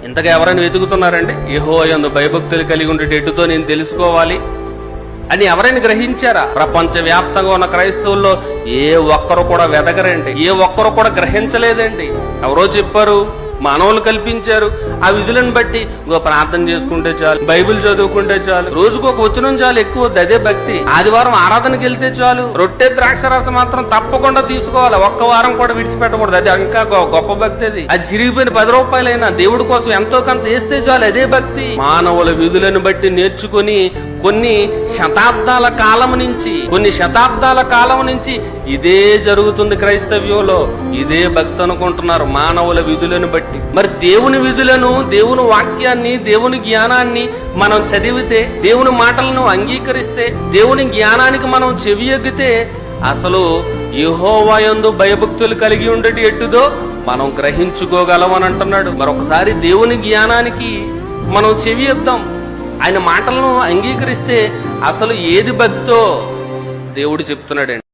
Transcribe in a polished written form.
ఇంతగా ఎవరైనా వెతుకుతున్నారండి? యెహోవా యందు భయభక్తులు కలిగి ఉండే ఎటుతో నేను తెలుసుకోవాలి అని ఎవరైనా గ్రహించారా? ప్రపంచ వ్యాప్తంగా ఉన్న క్రైస్తవుల్లో ఏ ఒక్కరు కూడా వెతకరండి, ఏ ఒక్కరు కూడా గ్రహించలేదండి. ఎవరో చెప్పారు, మానవులు కల్పించారు. ఆ విధులను బట్టి ప్రార్థన చేసుకుంటే చాలు, బైబిల్ చదువుకుంటే చాలు, రోజుకు ఒక వచనం చాలు, ఎక్కువ అదే భక్తి. ఆదివారం ఆరాధనకి వెళ్తే చాలు, రొట్టె ద్రాక్షరసం మాత్రం తప్పకుండా తీసుకోవాలి, ఒక్క వారం కూడా విడిచిపెట్టకూడదు, అది ఇంకా గొప్ప భక్తి. అది చిరిగిపోయిన 10 రూపాయలైనా దేవుడి కోసం ఎంతో కొంత వేస్తే చాలు, అదే భక్తి. మానవుల విధులను బట్టి నేర్చుకుని కొన్ని శతాబ్దాల కాలం నుంచి ఇదే జరుగుతుంది క్రైస్తవ్యంలో. ఇదే భక్తి అనుకుంటున్నారు, మానవుల విధులను బట్టి. మరి దేవుని విధులను, దేవుని వాక్యాన్ని, దేవుని జ్ఞానాన్ని మనం చదివితే, దేవుని మాటలను అంగీకరిస్తే, దేవుని జ్ఞానానికి మనం చెవియొగ్గితే అసలు యెహోవా యందు భయభక్తులు కలిగి ఉండేటి ఎట్టుదో మనం గ్రహించుకోగలం అని అంటున్నాడు. మరొకసారి దేవుని జ్ఞానానికి మనం చెవియొద్దాం, ఆయన మాటలను అంగీకరిస్తే అసలు ఏది భక్తో దేవుడు చెప్తున్నాడండి.